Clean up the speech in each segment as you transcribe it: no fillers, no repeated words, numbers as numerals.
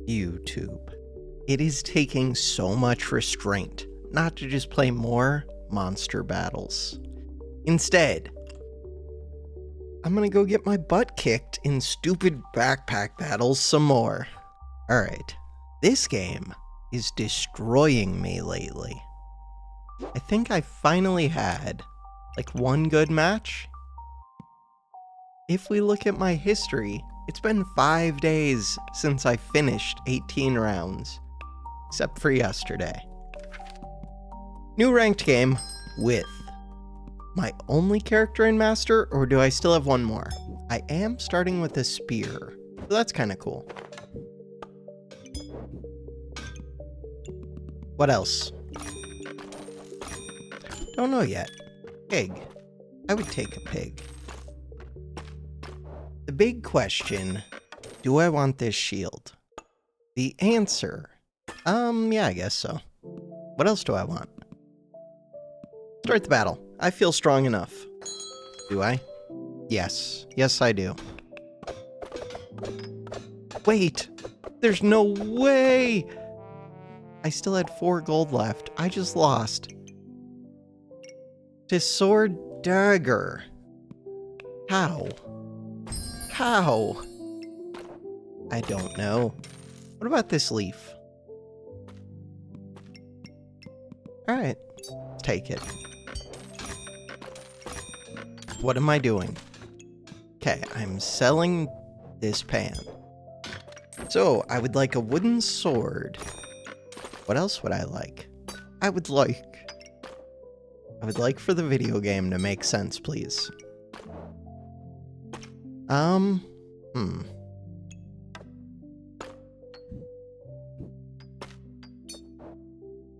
YouTube. It is taking so much restraint not to just play more monster battles. Instead, I'm gonna go get my butt kicked in stupid backpack battles some more. Alright, this game is destroying me lately. I think I finally had, like, one good match. If we look at my history, it's been 5 days since I finished 18 rounds, except for yesterday. New ranked game with my only character in Master, or do I still have one more? I am starting with a spear, so that's kind of cool. What else? Don't know yet. Pig. I would take a pig. The big question, do I want this shield? The answer, yeah, I guess so. What else do I want? Start the battle. I feel strong enough. Do I? Yes. Yes, I do. Wait! There's no way! I still had 4 gold left. I just lost. To sword dagger. How? How? I don't know. What about this leaf? Alright, take it. What am I doing? Okay, I'm selling this pan. So, I would like a wooden sword. What else would I like? I would like for the video game to make sense, please.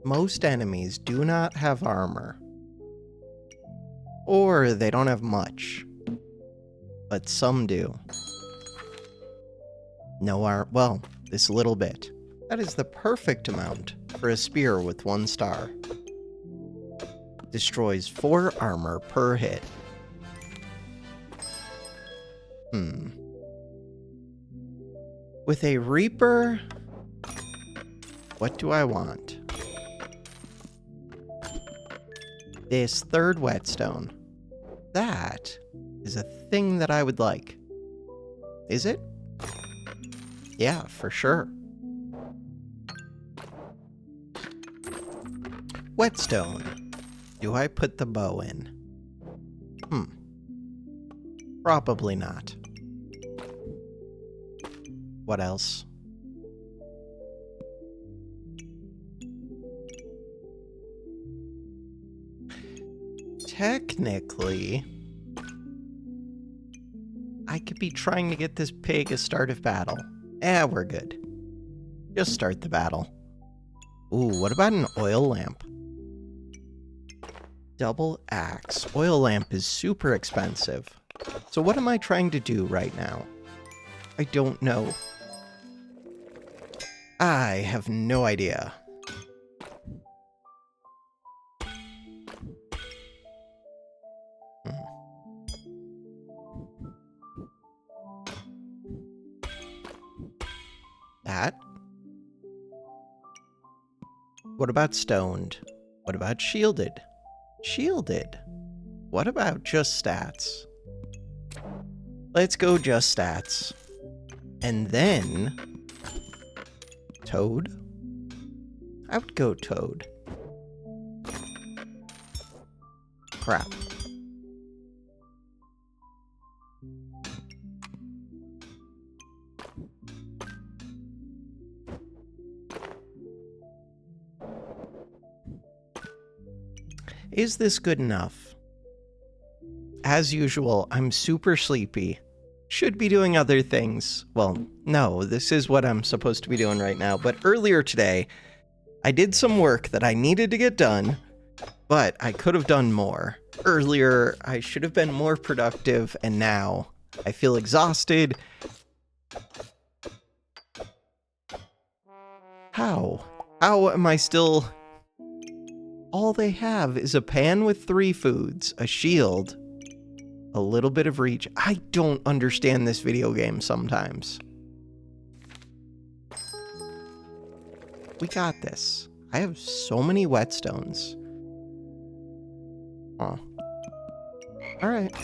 Most enemies do not have armor. Or they don't have much. But some do. No armor. Well, this little bit. That is the perfect amount for a spear with 1 star. Destroys 4 armor per hit. With a Reaper, what do I want? This 3rd whetstone. That is a thing that I would like. Is it? Yeah, for sure. Whetstone. Do I put the bow in? Probably not. What else? Technically, I could be trying to get this pig a start of battle. We're good. Just start the battle. Ooh, what about an oil lamp? Double axe. Oil lamp is super expensive. So what am I trying to do right now? I don't know. I have no idea. That? What about stoned? What about shielded? Shielded? What about just stats? Let's go just stats. And then... Toad? I would go toad. Crap. Is this good enough? As usual, I'm super sleepy. Should be doing other things. Well, no, this is what I'm supposed to be doing right now. But earlier today, I did some work that I needed to get done, but I could have done more. Earlier, I should have been more productive, and now I feel exhausted. How? How am I still... All they have is a pan with 3 foods, a shield, a little bit of reach. I don't understand this video game sometimes. We got this. I have so many whetstones. Huh. Alright.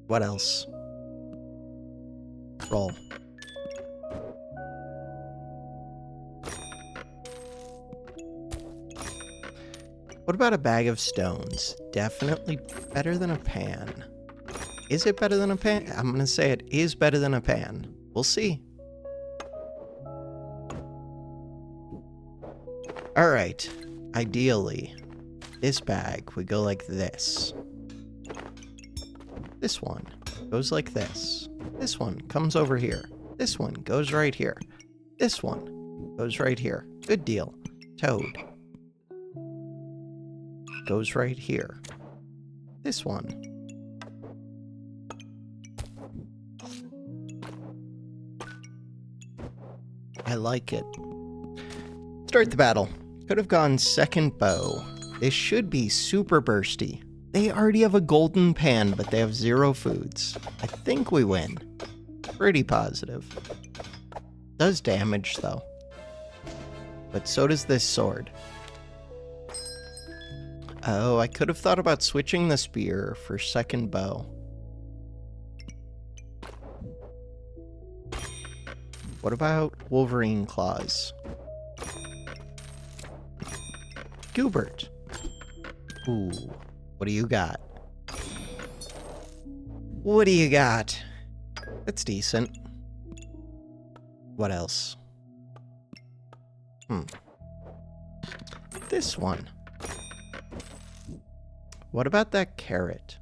What else? Roll. What about a bag of stones? Definitely better than a pan. Is it better than a pan? I'm gonna say it is better than a pan. We'll see. Alright. Ideally, this bag would go like this. This one goes like this. This one comes over here. This one goes right here. This one goes right here. Good deal. Toad goes right here. This one. I like it. Start the battle. Could have gone second bow. This should be super bursty. They already have a golden pan, but they have 0 foods. I think we win. Pretty positive. Does damage, though. But so does this sword. Oh, I could have thought about switching the spear for second bow. What about Wolverine claws? Goobert. Ooh, what do you got? What do you got? That's decent. What else? This one. What about that carrot?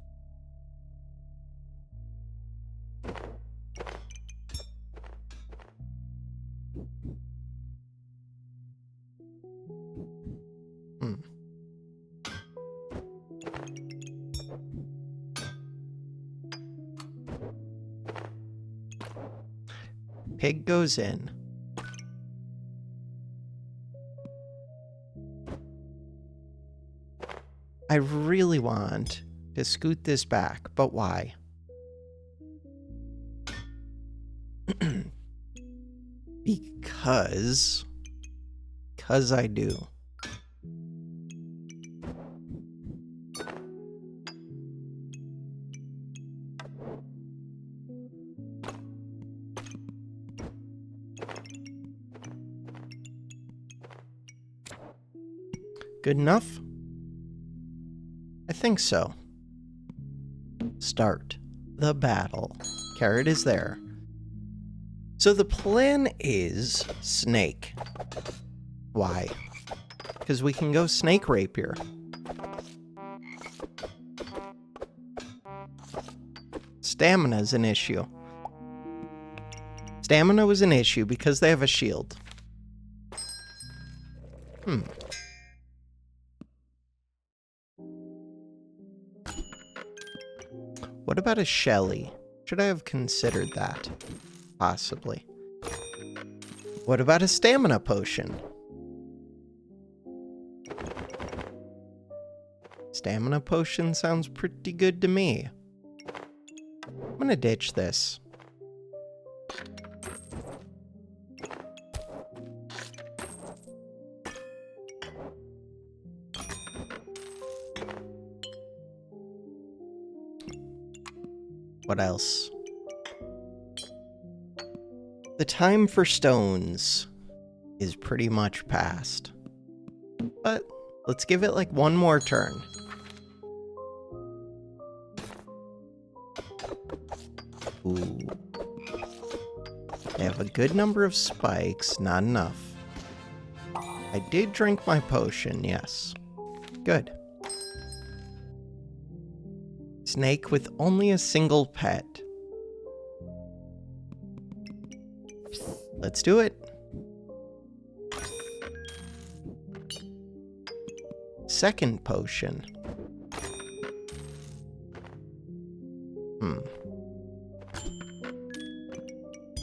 Pig goes in. I really want to scoot this back, but why? Because I do. Good enough? I think so. Start the battle. Carrot is there. So the plan is snake. Why? Because we can go snake rapier. Stamina's an issue. Stamina was an issue because they have a shield. What about a Shelly? Should I have considered that? Possibly. What about a stamina potion? Stamina potion sounds pretty good to me. I'm gonna ditch this. What else? The time for stones is pretty much past. But let's give it like one more turn. Ooh. They have a good number of spikes, not enough. I did drink my potion, yes. Good. Snake with only a single pet. Let's do it. Second potion.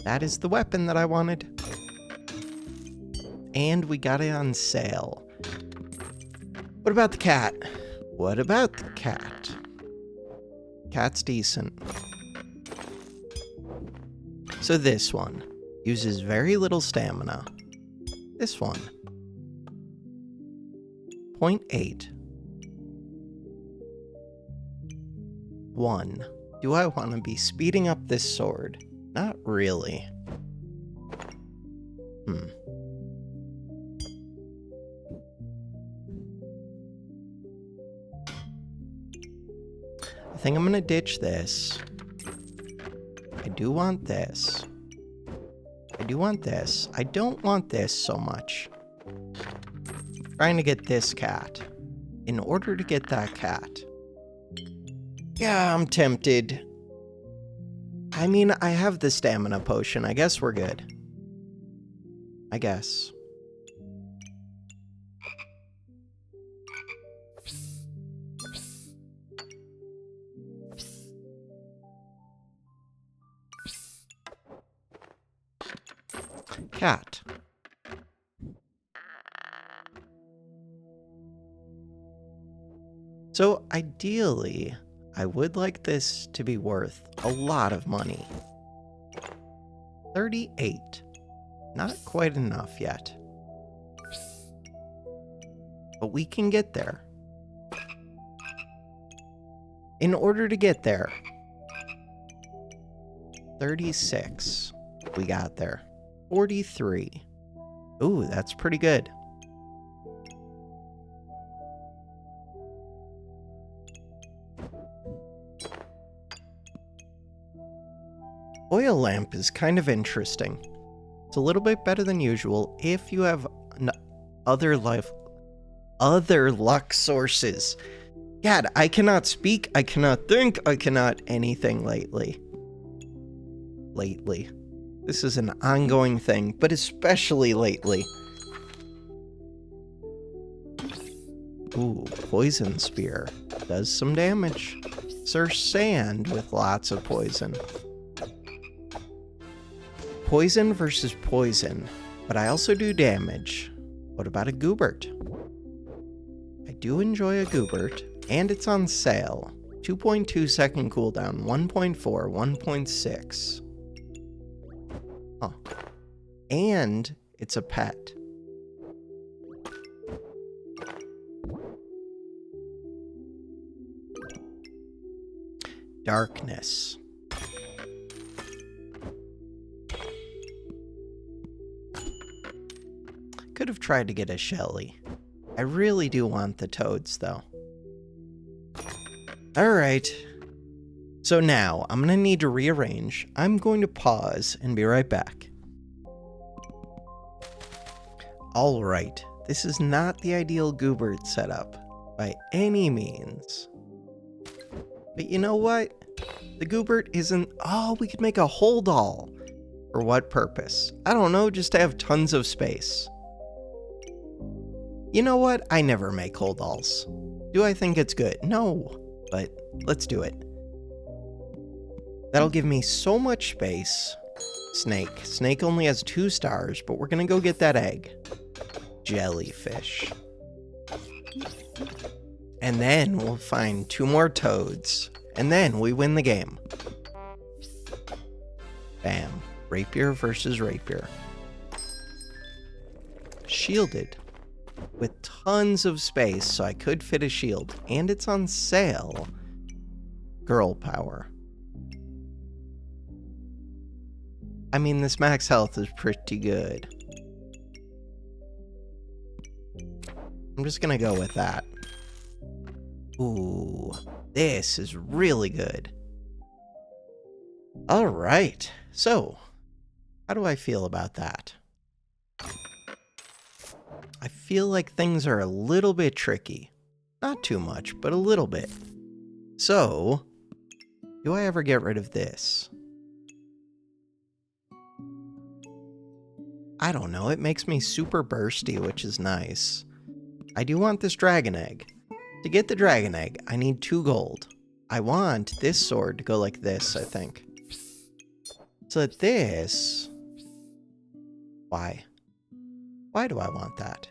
That is the weapon that I wanted. And we got it on sale. What about the cat? What about the cat? Cat's decent. So this one. Uses very little stamina. This one. 0.8. 1. Do I want to be speeding up this sword? Not really. I think I'm gonna ditch this. I do want this. I do want this. I don't want this so much. Trying to get this cat. In order to get that cat. Yeah, I'm tempted. I mean, I have the stamina potion. I guess we're good. I guess. Cat. So ideally, I would like this to be worth a lot of money. 38. Not quite enough yet. But we can get there. In order to get there. 36. We got there. 43. Ooh, that's pretty good. Oil lamp is kind of interesting. It's a little bit better than usual if you have other luck sources. God, I cannot speak, I cannot think, I cannot anything lately. This is an ongoing thing, but especially lately. Ooh, poison spear. Does some damage. Sir Sand with lots of poison. Poison versus poison, but I also do damage. What about a Goobert? I do enjoy a Goobert, and it's on sale. 2.2 second cooldown, 1.4, 1.6. Huh. And it's a pet. Darkness. Could have tried to get a Shelly. I really do want the toads, though. Alright. So now, I'm gonna need to rearrange. I'm going to pause and be right back. Alright, this is not the ideal Goobert setup, by any means. But you know what? The Goobert isn't... Oh, we could make a whole doll. For what purpose? I don't know, just to have tons of space. You know what? I never make whole dolls. Do I think it's good? No, but let's do it. That'll give me so much space. Snake. Snake only has 2 stars, but we're gonna go get that egg. Jellyfish. And then we'll find 2 more toads. And then we win the game. Bam. Rapier versus rapier. Shielded. With tons of space, so I could fit a shield. And it's on sale. Girl power. I mean, this max health is pretty good. I'm just gonna go with that. Ooh, this is really good. Alright, so, how do I feel about that? I feel like things are a little bit tricky. Not too much, but a little bit. So, do I ever get rid of this? I don't know, it makes me super bursty, which is nice. I do want this dragon egg. To get the dragon egg, I need 2 gold. I want this sword to go like this, I think. So that this... Why? Why do I want that?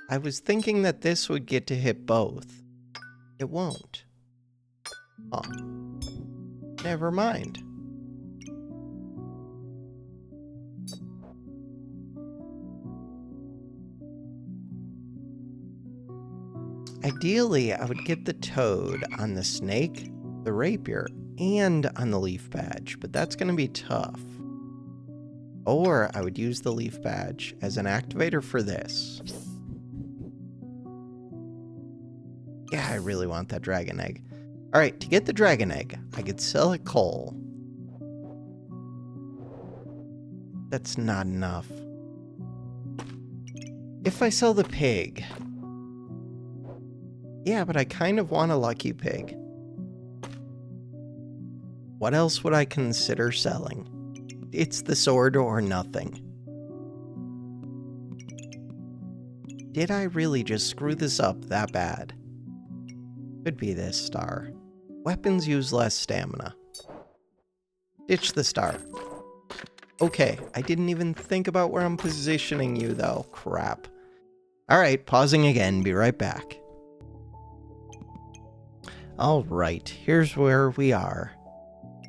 I was thinking that this would get to hit both. It won't. Oh. Never mind. Ideally, I would get the toad on the snake, the rapier, and on the leaf badge, but that's going to be tough. Or I would use the leaf badge as an activator for this. Yeah, I really want that dragon egg. All right, to get the dragon egg, I could sell a coal. That's not enough. If I sell the pig... Yeah, but I kind of want a lucky pig. What else would I consider selling? It's the sword or nothing. Did I really just screw this up that bad? Could be this star. Weapons use less stamina. Ditch the star. Okay, I didn't even think about where I'm positioning you though. Crap. Alright, pausing again, be right back. Alright, here's where we are.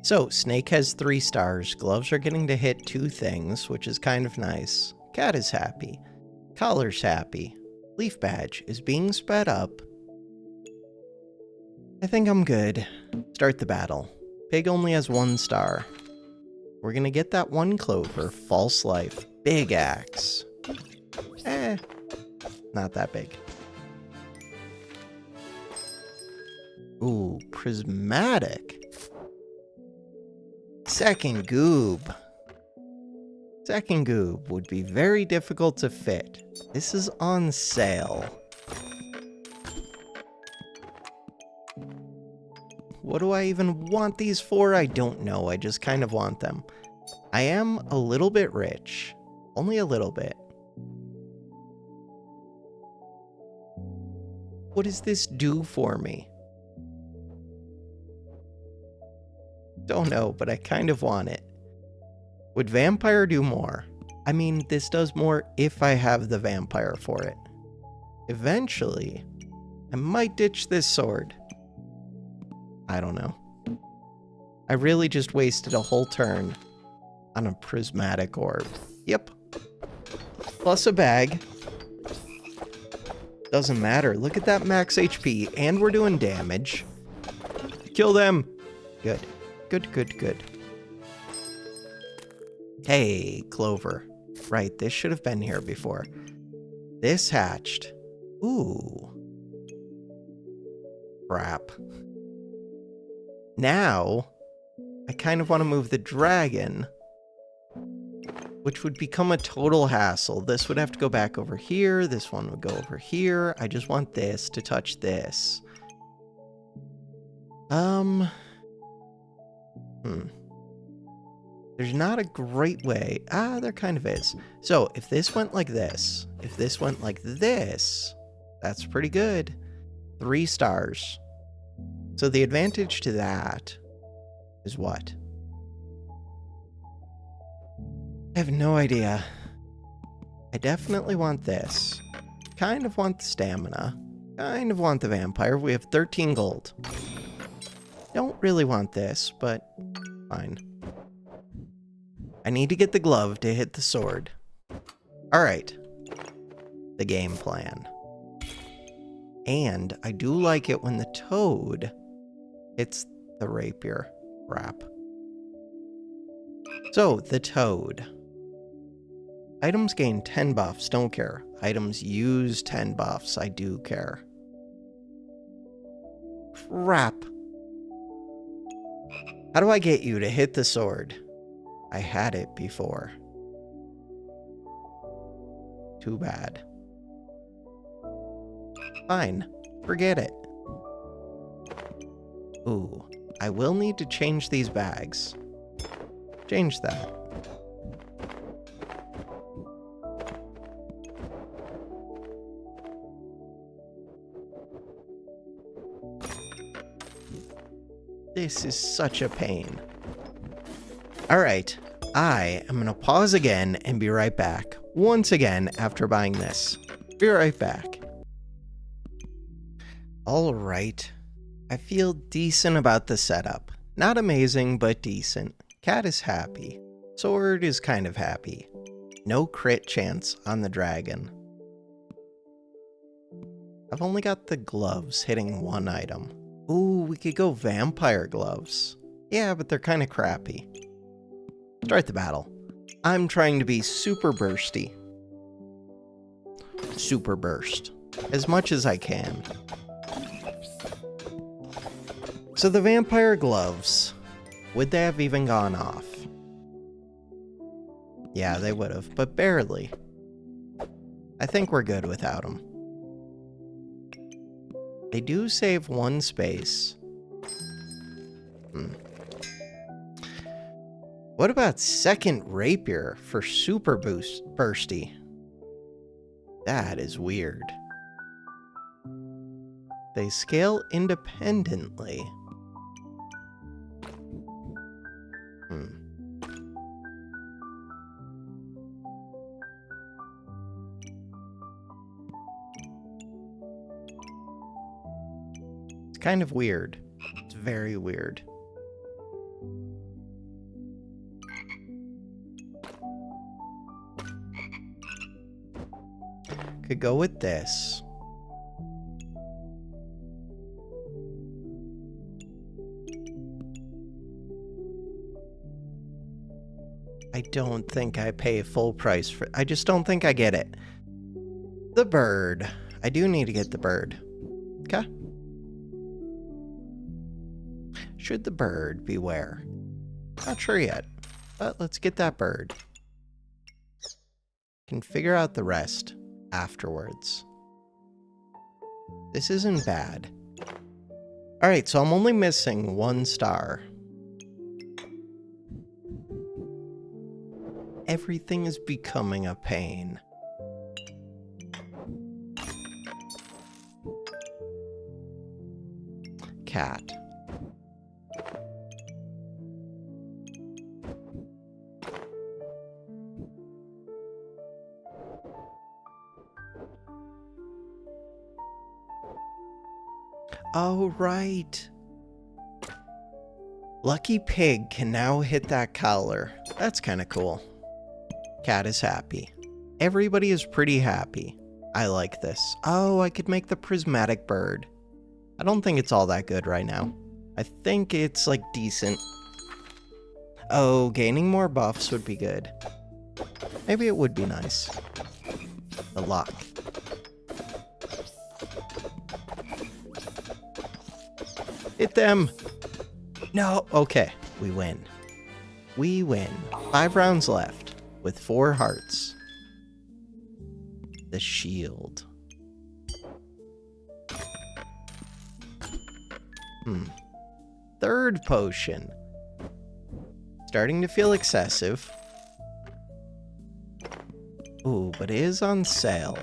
So, Snake has 3 stars, gloves are getting to hit 2 things, which is kind of nice. Cat is happy. Collar's happy. Leaf badge is being sped up. I think I'm good. Start the battle. Pig only has 1 star. We're gonna get that 1 clover, false life, big axe. Not that big. Ooh, prismatic. Second goob. Second goob would be very difficult to fit. This is on sale. What do I even want these for? I don't know. I just kind of want them. I am a little bit rich. Only a little bit. What does this do for me? Don't know, but I kind of want it. Would vampire do more? I mean, this does more if I have the vampire for it. Eventually, I might ditch this sword. I don't know. I really just wasted a whole turn on a prismatic orb. Yep. Plus a bag. Doesn't matter. Look at that max HP, and we're doing damage. Kill them. Good. Good, good, good. Hey, Clover. Right, this should have been here before. This hatched. Ooh. Crap. Now, I kind of want to move the dragon, which would become a total hassle. This would have to go back over here. This one would go over here. I just want this to touch this. There's not a great way. There kind of is. So, if this went like this, if this went like this, that's pretty good. 3 stars. So the advantage to that is what? I have no idea. I definitely want this. Kind of want the stamina. Kind of want the vampire. We have 13 gold. Don't really want this, but fine. I need to get the glove to hit the sword. Alright. The game plan. And I do like it when the toad hits the rapier. Crap. So, the toad. Items gain 10 buffs, don't care. Items use 10 buffs, I do care. Crap. How do I get you to hit the sword? I had it before. Too bad. Fine. Forget it. Ooh. I will need to change these bags. Change that. This is such a pain. Alright, I am gonna pause again and be right back. Once again after buying this. Be right back. Alright, I feel decent about the setup. Not amazing, but decent. Cat is happy. Sword is kind of happy. No crit chance on the dragon. I've only got the gloves hitting one item. Ooh, we could go vampire gloves. Yeah, but they're kind of crappy. Start the battle. I'm trying to be super bursty. Super burst. As much as I can. So the vampire gloves, would they have even gone off? Yeah, they would have, but barely. I think we're good without them. They do save one space. What about second rapier for super bursty? That is weird. They scale independently. It's kind of weird. It's very weird. Could go with this. I don't think I pay full price for... I just don't think I get it. The bird. I do need to get the bird. Okay. Should the bird be where? Not sure yet. But let's get that bird. Can figure out the rest afterwards. This isn't bad. Alright, so I'm only missing 1 star. Everything is becoming a pain. Cat. Oh, right. Lucky Pig can now hit that collar. That's kind of cool. Cat is happy. Everybody is pretty happy. I like this. Oh, I could make the prismatic bird. I don't think it's all that good right now. I think it's like decent. Oh, gaining more buffs would be good. Maybe it would be nice. The luck. Hit them! No! Okay, we win. We win. 5 rounds left. With 4 hearts. The shield. Third potion. Starting to feel excessive. Ooh, but it is on sale.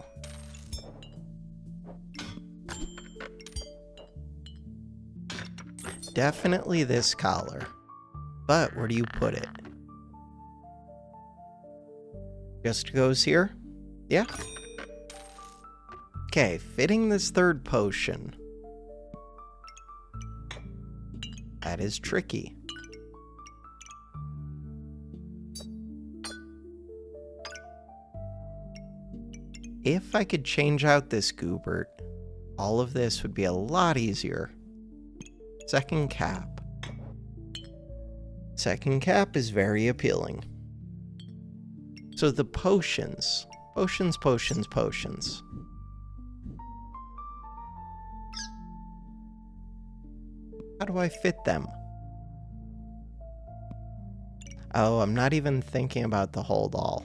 Definitely this collar. But where do you put it? Just goes here? Yeah. Okay, fitting this third potion. That is tricky. If I could change out this Goobert, all of this would be a lot easier. Second cap. Second cap is very appealing. So the potions. Potions, potions, potions. How do I fit them? Oh, I'm not even thinking about the hold all.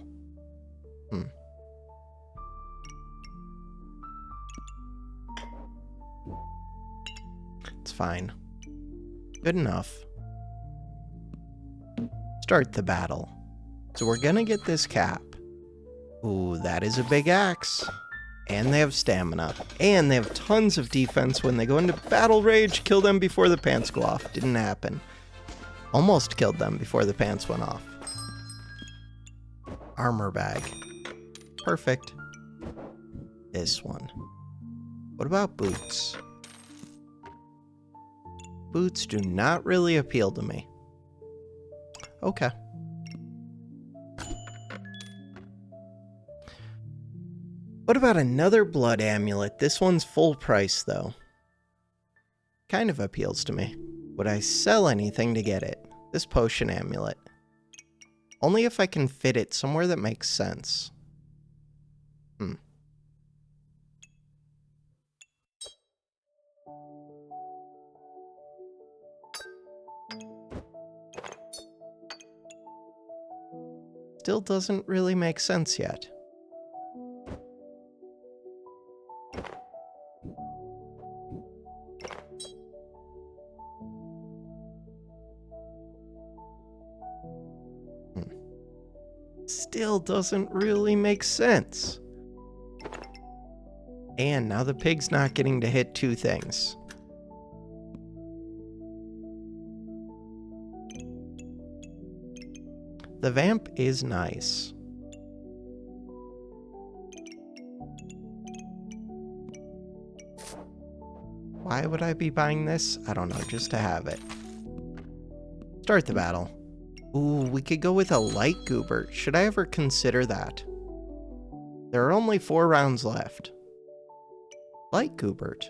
It's fine. Good enough. Start the battle. So we're gonna get this cap. Ooh, that is a big axe. And they have stamina. And they have tons of defense when they go into battle rage. Kill them before the pants go off. Didn't happen. Almost killed them before the pants went off. Armor bag. Perfect. This one. What about boots? Boots do not really appeal to me. Okay. What about another blood amulet? This one's full price, though. Kind of appeals to me. Would I sell anything to get it? This potion amulet. Only if I can fit it somewhere that makes sense. Still doesn't really make sense yet. Still doesn't really make sense. And now the pig's not getting to hit two things. The vamp is nice. Why would I be buying this? I don't know, just to have it. Start the battle. Ooh, we could go with a light goober. Should I ever consider that? There are only 4 rounds left. Light goobert.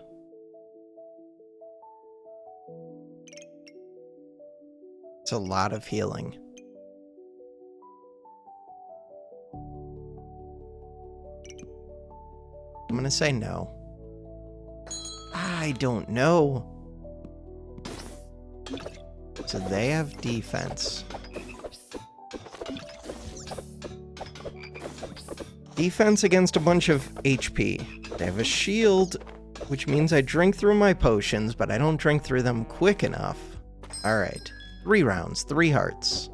It's a lot of healing. I'm gonna say no. I don't know. So they have defense. Defense against a bunch of HP. They have a shield, which means I drink through my potions, but I don't drink through them quick enough. Alright. 3 rounds, 3 hearts.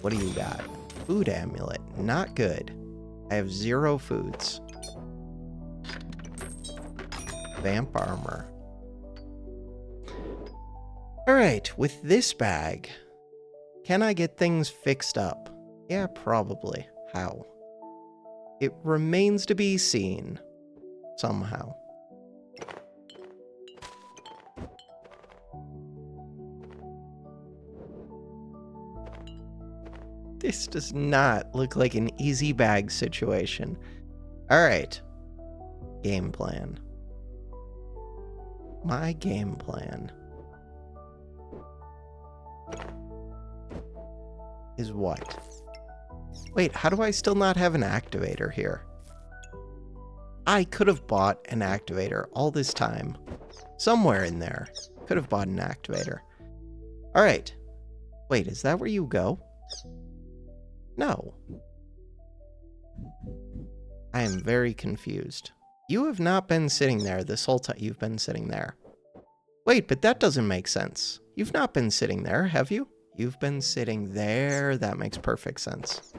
What do you got? Food amulet. Not good. I have 0 foods. Vamp armor. Alright, with this bag, can I get things fixed up? Yeah, probably. How? It remains to be seen. Somehow. This does not look like an easy bag situation. Alright. Game plan. My game plan is what? Wait, how do I still not have an activator here? I could have bought an activator all this time. Somewhere in there. Could have bought an activator. Alright. Wait, is that where you go? No. I am very confused. You have not been sitting there this whole time. You've been sitting there. Wait, but that doesn't make sense. You've not been sitting there, have you? You've been sitting there. That makes perfect sense.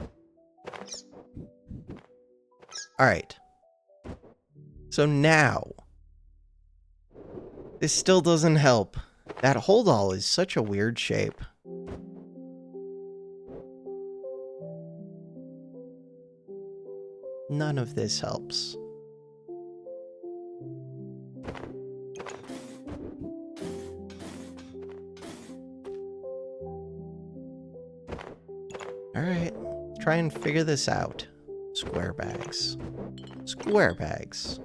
Alright. So now, this still doesn't help. That hold all is such a weird shape. None of this helps. Alright, try and figure this out. Square bags. Square bags.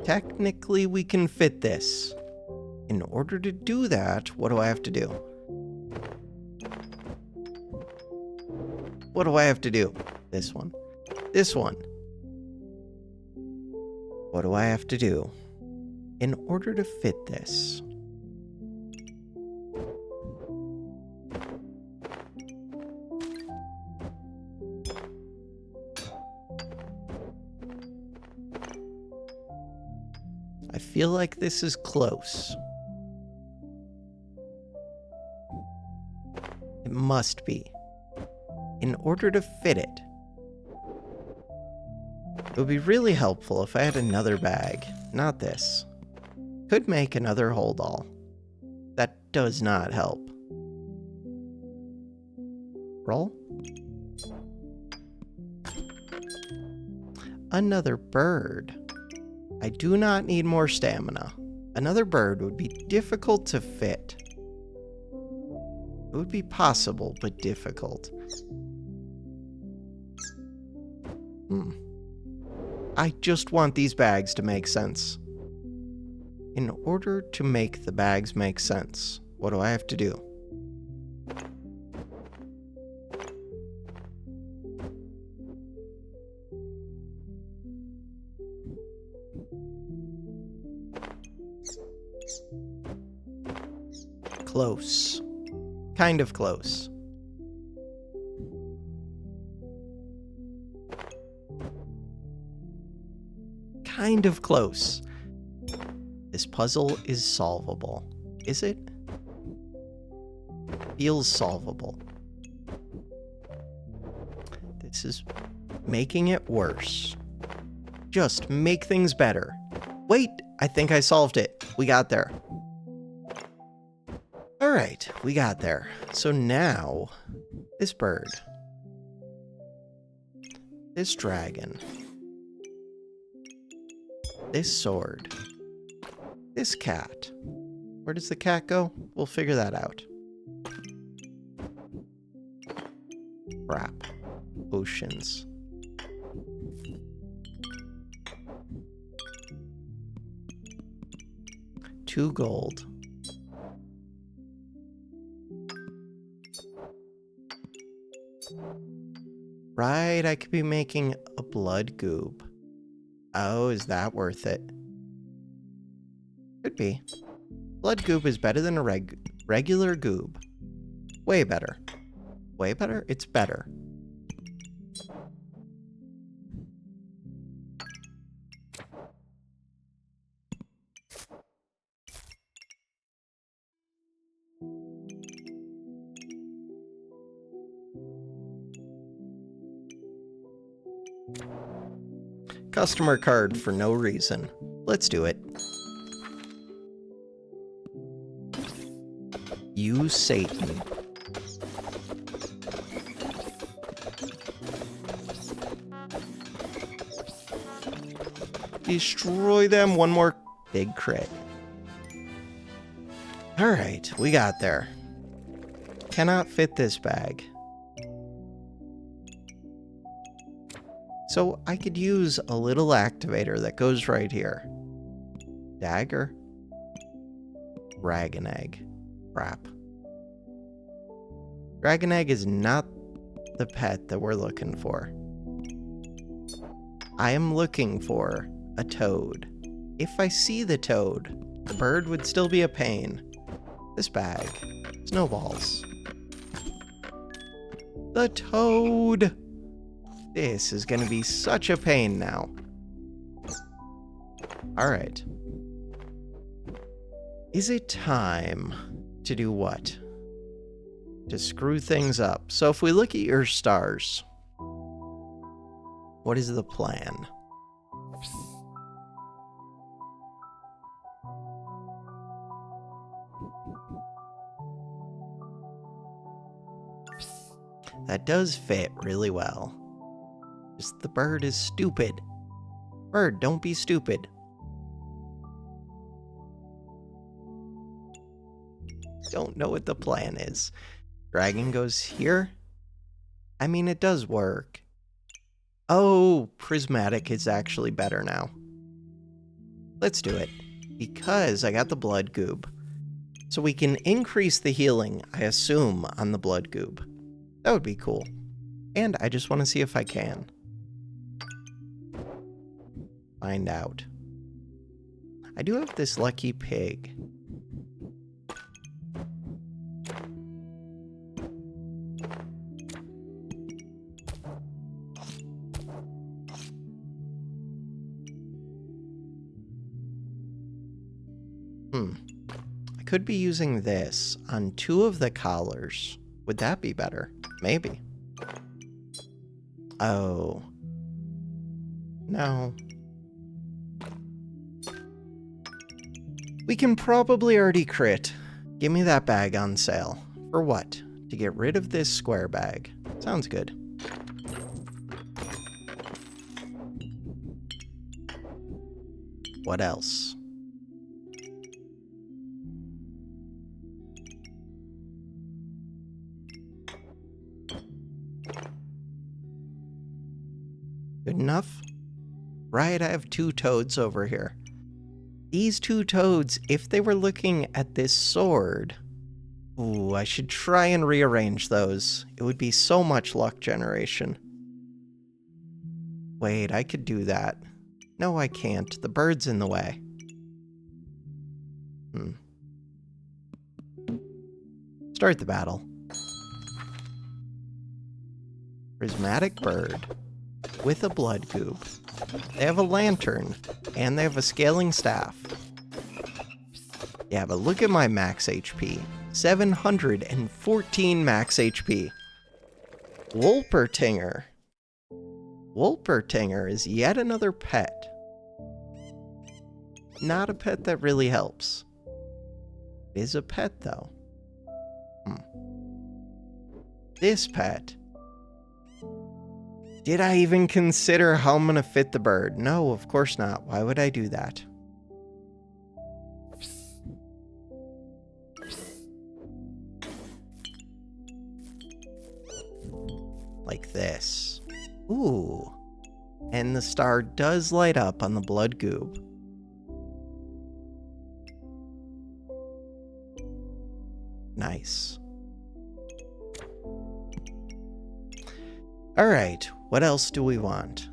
Technically, we can fit this. In order to do that, what do I have to do? What do I have to do? This one. This one. What do I have to do? In order to fit this. I feel like this is close. It must be. In order to fit it. It would be really helpful if I had another bag. Not this. Could make another hold all. That does not help. Roll. Another bird. I do not need more stamina. Another bird would be difficult to fit. It would be possible, but difficult. I just want these bags to make sense. In order to make the bags make sense, what do I have to do? Close. Kind of close. Kind of close. This puzzle is solvable. Is it? Feels solvable. This is making it worse. Just make things better. Wait, I think I solved it. We got there. All right, we got there. So now, this bird, this dragon, this sword, this cat. Where does the cat go? We'll figure that out. Crap. Oceans. Two gold. Right, I could be making a blood goob. Oh, is that worth it? Could be. Blood goob is better than a regular goob. Way better. Way better? It's better. Customer card for no reason. Let's do it. Use Satan. Destroy them. One more big crit. Alright, we got there. Cannot fit this bag. So I could use a little activator that goes right here. Dagger. Dragon egg. Crap. Dragon egg is not the pet that we're looking for. I am looking for a toad. If I see the toad, the bird would still be a pain. This bag. Snowballs. The toad! This is gonna be such a pain now. Alright. Is it time to do what? To screw things up. So if we look at your stars, what is the plan? That does fit really well. Just the bird is stupid. Bird, don't be stupid. Don't know what the plan is. Dragon goes here. I mean, it does work. Oh, prismatic is actually better now. Let's do it. Because I got the blood goob. So we can increase the healing, I assume, on the blood goob. That would be cool. And I just want to see if I can. Find out. I do have this lucky pig. I could be using this on 2 of the collars. Would that be better? Maybe. Oh. No. We can probably already crit. Give me that bag on sale. For what? To get rid of this square bag. Sounds good. What else? Good enough? Right, I have 2 toads over here. These 2 toads, if they were looking at this sword... Ooh, I should try and rearrange those. It would be so much luck generation. Wait, I could do that. No, I can't. The bird's in the way. Start the battle. Prismatic bird with a blood goop. They have a lantern, and they have a scaling staff. Yeah, but look at my max HP. 714 max HP. Wolpertinger. Wolpertinger is yet another pet. Not a pet that really helps. It is a pet, though. This pet. Did I even consider how I'm gonna fit the bird? No, of course not. Why would I do that? Like this. Ooh. And the star does light up on the blood goob. Nice. Alright, what else do we want?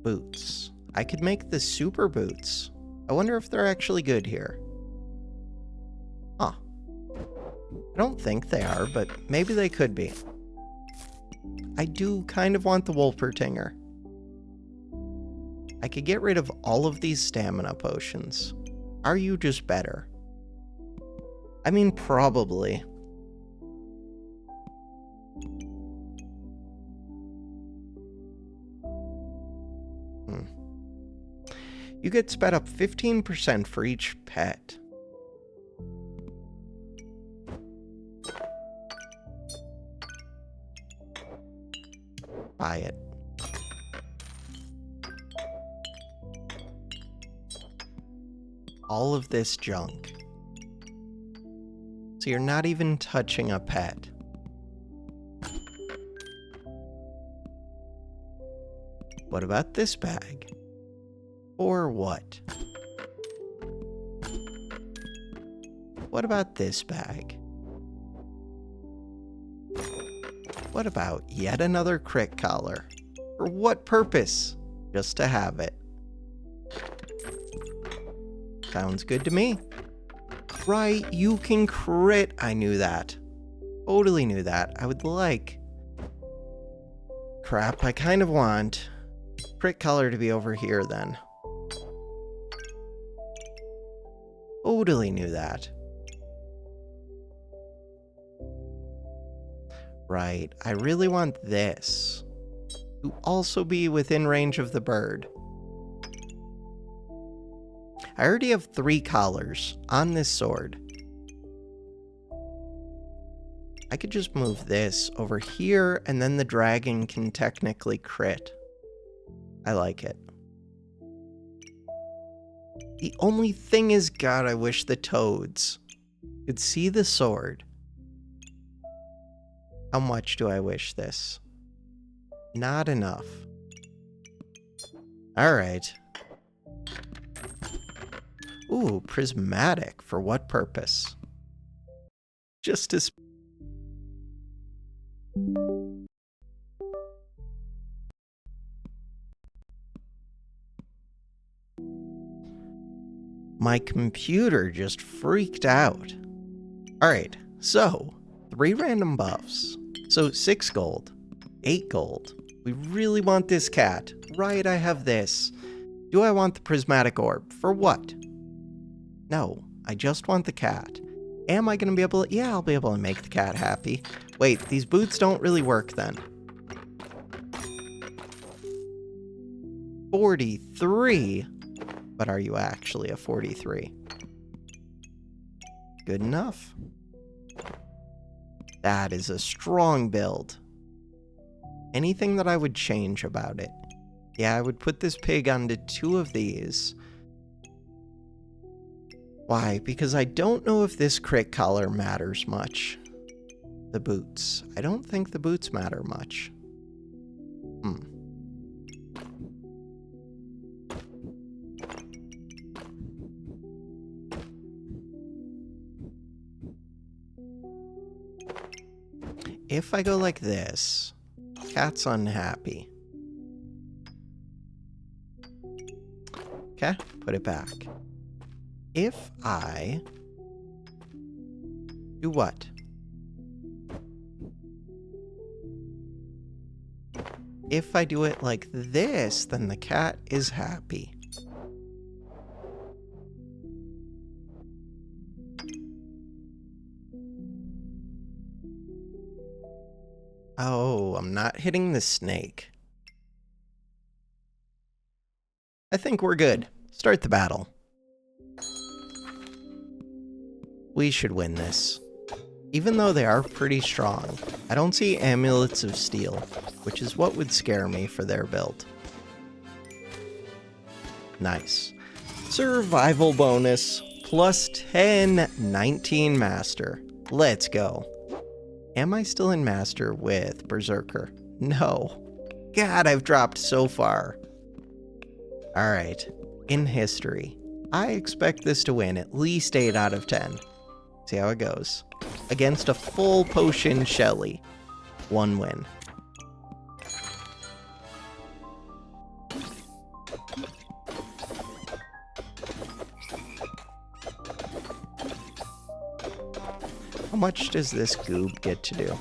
Boots. I could make the super boots. I wonder if they're actually good here. Huh. I don't think they are, but maybe they could be. I do kind of want the Wolpertinger. I could get rid of all of these stamina potions. Are you just better? I mean, probably. You get sped up 15% for each pet. Buy it. All of this junk. So you're not even touching a pet. What about this bag? Or what? What about this bag? What about yet another crit collar? For what purpose? Just to have it. Sounds good to me. Right, you can crit. I knew that. Totally knew that. I would like... Crap, I kind of want crit collar to be over here then. Totally knew that. Right, I really want this to also be within range of the bird. I already have 3 collars on this sword. I could just move this over here and then the dragon can technically crit. I like it. The only thing is, God, I wish the toads could see the sword. How much do I wish this? Not enough. Alright. Ooh, prismatic. For what purpose? Just to... My computer just freaked out. Alright, so 3 random buffs. So 6 gold, 8 gold. We really want this cat. Right, I have this. Do I want the prismatic orb? For what? No, I just want the cat. Am I going to be able to... Yeah, I'll be able to make the cat happy. Wait, these boots don't really work then. 43? But are you actually a 43? Good enough. That is a strong build. Anything that I would change about it? Yeah, I would put this pig onto 2 of these. Why? Because I don't know if this crit collar matters much. The boots. I don't think the boots matter much. If I go like this, cat's unhappy. Okay, put it back. If I do what? If I do it like this, then the cat is happy. Oh, I'm not hitting the snake. I think we're good. Start the battle. We should win this. Even though they are pretty strong, I don't see amulets of steel, which is what would scare me for their build. Nice. Survival bonus, plus 10, 19 master. Let's go. Am I still in master with Berserker? No. God, I've dropped so far. Alright, in history, I expect this to win at least 8 out of 10. See how it goes. Against a full potion Shelly. 1 win. How much does this goob get to do?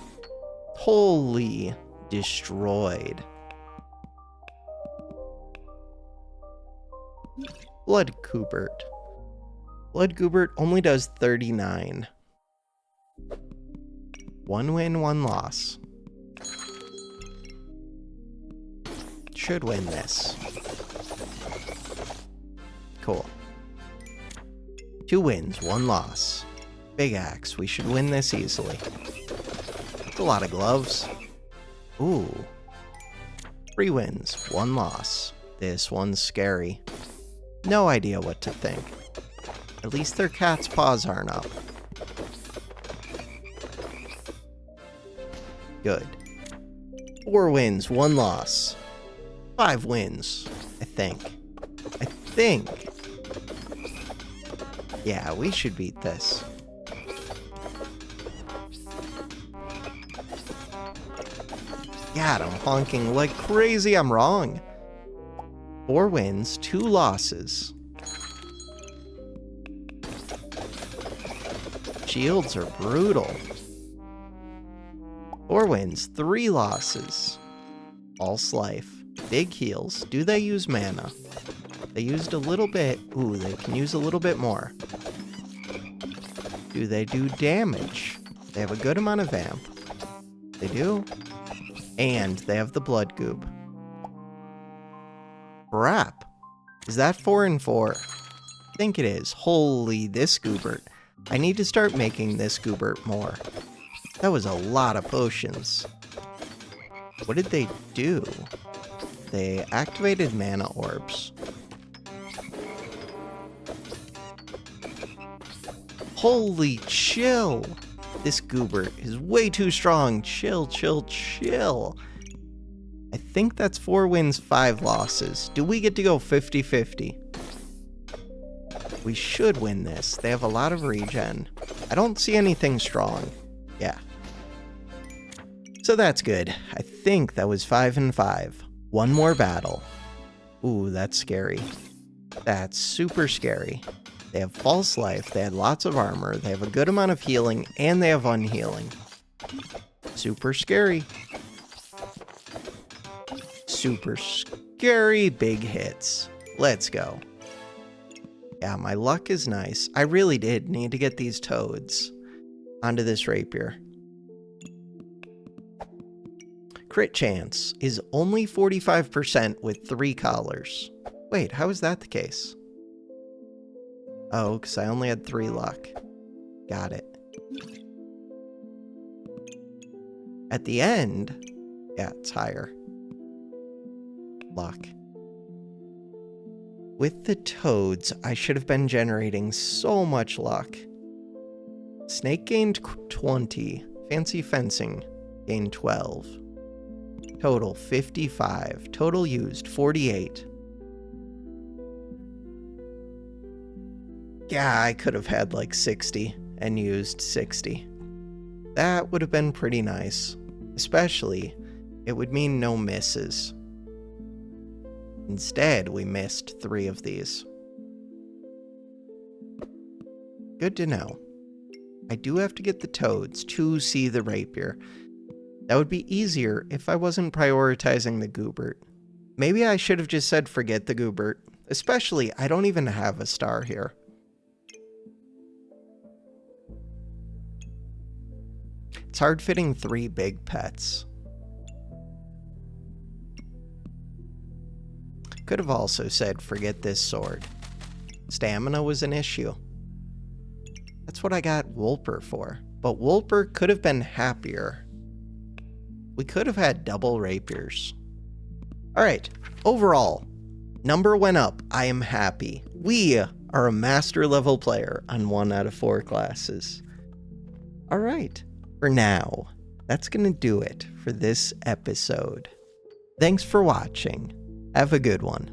Holy destroyed. Blood Goobert. Blood Goobert only does 39. 1 win, 1 loss. Should win this. Cool. 2 wins, 1 loss. Big axe, we should win this easily. That's a lot of gloves. Ooh. 3 wins, 1 loss. This one's scary. No idea what to think. At least their cat's paws aren't up. Good. 4 wins, 1 loss. 5 wins, I think. Yeah, we should beat this. God, I'm honking like crazy. I'm wrong. 4 wins, 2 losses. Shields are brutal. 4 wins, 3 losses. False life. Big heals. Do they use mana? They used a little bit. Ooh, they can use a little bit more. Do they do damage? They have a good amount of vamp. They do. And they have the blood goob. Crap. Is that 4 and 4? I think it is. Holy, this Goobert. I need to start making this Goobert more. That was a lot of potions. What did they do? They activated mana orbs. Holy chill! This Goobert is way too strong. Chill, chill, chill. I think that's 4 wins, 5 losses. Do we get to go 50-50? We should win this. They have a lot of regen. I don't see anything strong. Yeah. So that's good. I think that was 5 and 5. 1 more battle. Ooh, that's scary. That's super scary. They have false life, they had lots of armor, they have a good amount of healing, and they have unhealing. Super scary. Super scary big hits. Let's go. Yeah, my luck is nice. I really did need to get these toads onto this rapier. Crit chance is only 45% with 3 collars. Wait, how is that the case? Oh, because I only had 3 luck. Got it. At the end, yeah, it's higher. Luck. With the toads, I should have been generating so much luck. Snake gained 20. Fancy fencing gained 12. Total 55. Total used 48. Yeah, I could have had like 60 and used 60. That would have been pretty nice. Especially, it would mean no misses. Instead, we missed 3 of these. Good to know. I do have to get the toads to see the rapier. That would be easier if I wasn't prioritizing the goobert. Maybe I should have just said forget the goobert. Especially, I don't even have a star here. It's hard fitting 3 big pets. Could have also said forget this sword. Stamina was an issue. That's what I got Wolper for. But Wolper could have been happier. We could have had double rapiers. Alright, overall, number went up. I am happy. We are a master level player on 1 out of 4 classes. Alright, for now, that's gonna do it for this episode. Thanks for watching. Have a good one.